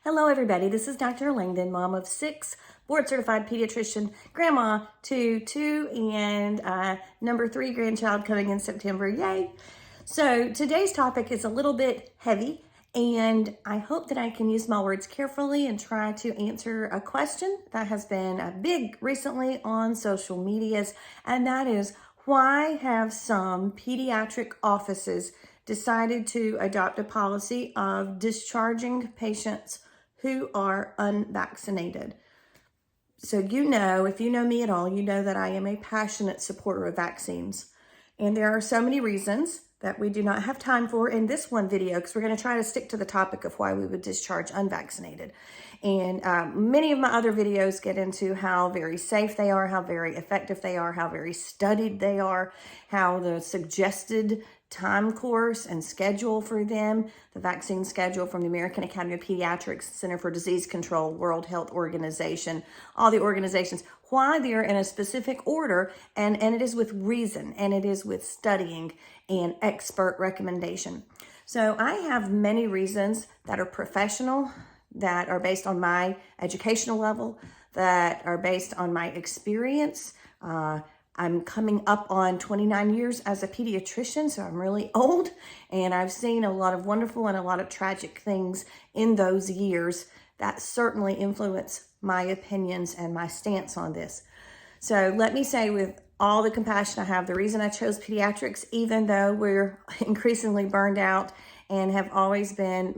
Hello everybody, this is Dr. Langdon, mom of 6, board-certified pediatrician, grandma to 2, and number 3 grandchild coming in September, yay! So today's topic is a little bit heavy, and I hope that I can use my words carefully and try to answer a question that has been big recently on social medias, and that is, why have some pediatric offices decided to adopt a policy of discharging patients who are unvaccinated? So if you know me at all, you know that I am a passionate supporter of vaccines. And there are so many reasons that we do not have time for in this one video, because we're going to try to stick to the topic of why we would discharge unvaccinated. And many of my other videos get into how very safe they are, how very effective they are, how very studied they are, how the suggested time course and schedule for them, the vaccine schedule from the American Academy of Pediatrics, Center for Disease Control, World Health Organization, all the organizations, why they're in a specific order, and it is with reason, and it is with studying and expert recommendation. So I have many reasons that are professional, that are based on my educational level, that are based on my experience. I'm coming up on 29 years as a pediatrician, so I'm really old, and I've seen a lot of wonderful and a lot of tragic things in those years that certainly influence my opinions and my stance on this. So let me say, with all the compassion I have, the reason I chose pediatrics, even though we're increasingly burned out and have always been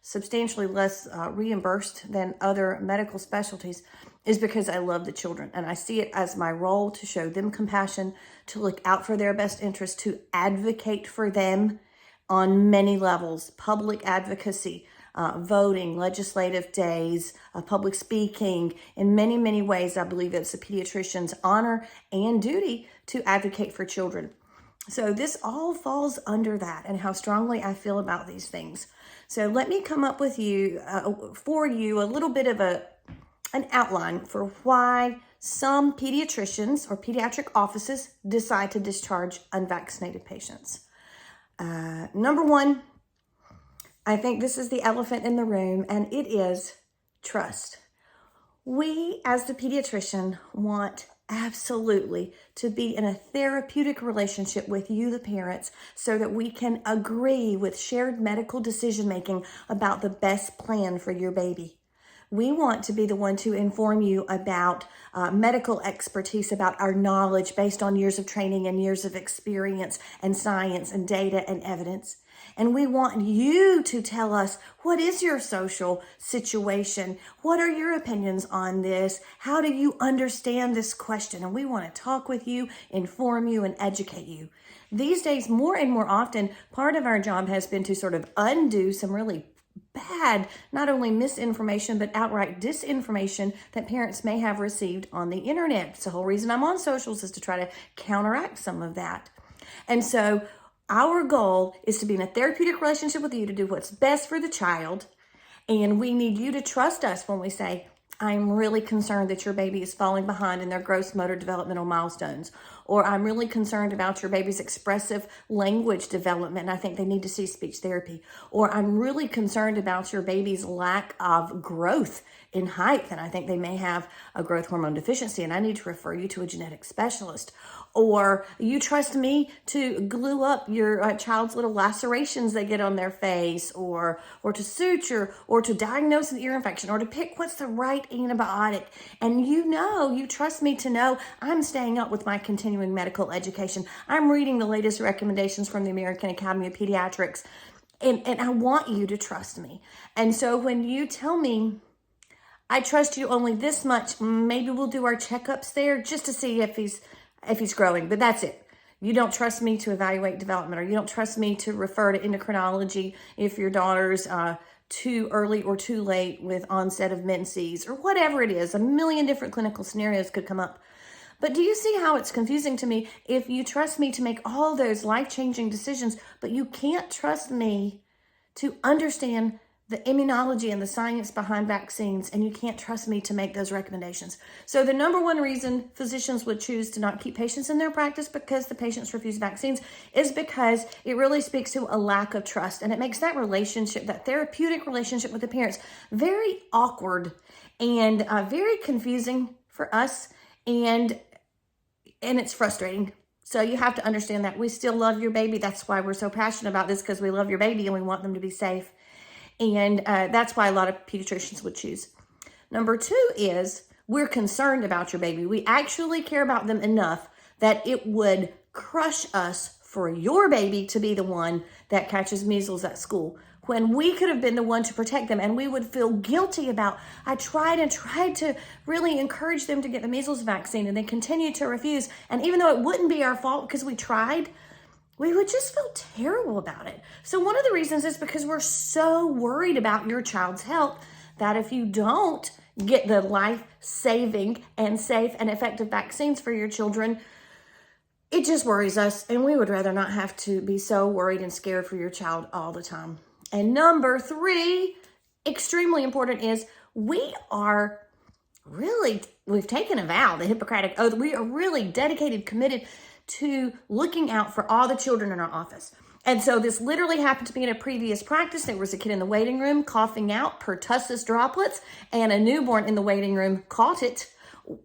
substantially less reimbursed than other medical specialties, is because I love the children, and I see it as my role to show them compassion, to look out for their best interest, to advocate for them on many levels: public advocacy, voting, legislative days, public speaking. In many, many ways, I believe it's a pediatrician's honor and duty to advocate for children. So this all falls under that, and how strongly I feel about these things. So let me come up with for you a little bit of an outline for why some pediatricians or pediatric offices decide to discharge unvaccinated patients. Number one, I think this is the elephant in the room, and it is trust. We, as the pediatrician, want absolutely to be in a therapeutic relationship with you, the parents, so that we can agree with shared medical decision-making about the best plan for your baby. We want to be the one to inform you about medical expertise, about our knowledge based on years of training and years of experience and science and data and evidence. And we want you to tell us, what is your social situation? What are your opinions on this? How do you understand this question? And we want to talk with you, inform you, and educate you. These days, more and more often, part of our job has been to sort of undo some really bad, not only misinformation, but outright disinformation that parents may have received on the internet. It's the whole reason I'm on socials, is to try to counteract some of that. And so our goal is to be in a therapeutic relationship with you, to do what's best for the child. And we need you to trust us when we say, I'm really concerned that your baby is falling behind in their gross motor developmental milestones, or I'm really concerned about your baby's expressive language development, and I think they need to see speech therapy, or I'm really concerned about your baby's lack of growth in height, and I think they may have a growth hormone deficiency, and I need to refer you to a genetic specialist. Or you trust me to glue up your child's little lacerations they get on their face, or to suture, or to diagnose an ear infection, or to pick what's the right antibiotic. And you trust me to know I'm staying up with my continuing medical education. I'm reading the latest recommendations from the American Academy of Pediatrics, and I want you to trust me. And so when you tell me, I trust you only this much, maybe we'll do our checkups there just to see if he's growing, but that's it. You don't trust me to evaluate development, or you don't trust me to refer to endocrinology if your daughter's too early or too late with onset of menses, or whatever it is. A million different clinical scenarios could come up. But do you see how it's confusing to me if you trust me to make all those life-changing decisions, but you can't trust me to understand the immunology and the science behind vaccines, and you can't trust me to make those recommendations. So the number one reason physicians would choose to not keep patients in their practice because the patients refuse vaccines is because it really speaks to a lack of trust, and it makes that relationship, that therapeutic relationship with the parents, very awkward and very confusing for us, and it's frustrating. So you have to understand that we still love your baby. That's why we're so passionate about this, because we love your baby and we want them to be safe. And that's why a lot of pediatricians would choose. Number two is we're concerned about your baby. We actually care about them enough that it would crush us for your baby to be the one that catches measles at school, when we could have been the one to protect them, and we would feel guilty about, I tried to really encourage them to get the measles vaccine and they continued to refuse. And even though it wouldn't be our fault because we tried, we would just feel terrible about it. So one of the reasons is because we're so worried about your child's health that if you don't get the life-saving and safe and effective vaccines for your children, it just worries us, and we would rather not have to be so worried and scared for your child all the time. And number three, extremely important, is we've taken a vow, the Hippocratic Oath. We are really dedicated, committed to looking out for all the children in our office. And so this literally happened to me in a previous practice. There was a kid in the waiting room coughing out pertussis droplets, and a newborn in the waiting room caught it,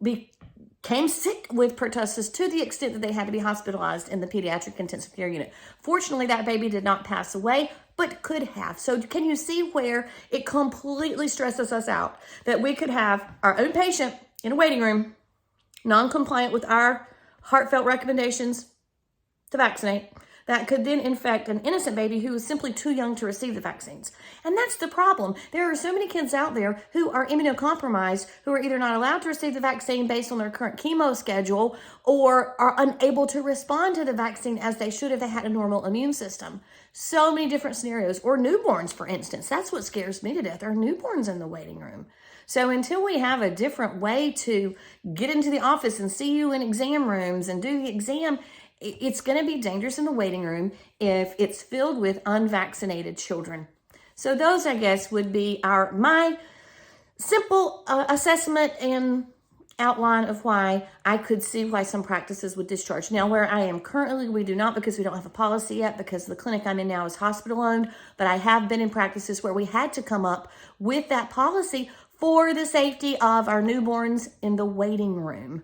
became sick with pertussis to the extent that they had to be hospitalized in the pediatric intensive care unit. Fortunately, that baby did not pass away, but could have. So can you see where it completely stresses us out that we could have our own patient in a waiting room, non-compliant with our heartfelt recommendations to vaccinate, that could then infect an innocent baby who is simply too young to receive the vaccines. And that's the problem. There are so many kids out there who are immunocompromised, who are either not allowed to receive the vaccine based on their current chemo schedule, or are unable to respond to the vaccine as they should if they had a normal immune system. So many different scenarios. Or newborns, for instance. That's what scares me to death. There are newborns in the waiting room. So until we have a different way to get into the office and see you in exam rooms and do the exam, it's going to be dangerous in the waiting room if it's filled with unvaccinated children. So those, I guess, would be my simple assessment and outline of why I could see why some practices would discharge. Now, where I am currently, we do not, because we don't have a policy yet, because the clinic I'm in now is hospital-owned, but I have been in practices where we had to come up with that policy for the safety of our newborns in the waiting room.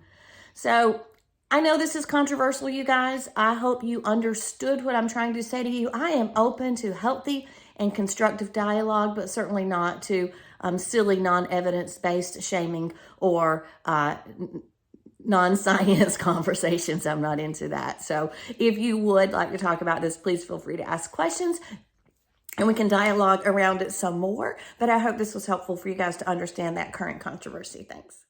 So I know this is controversial, you guys. I hope you understood what I'm trying to say to you. I am open to healthy and constructive dialogue, but certainly not to silly, non-evidence-based shaming or non-science conversations. I'm not into that. So if you would like to talk about this, please feel free to ask questions, and we can dialogue around it some more. But I hope this was helpful for you guys to understand that current controversy. Thanks.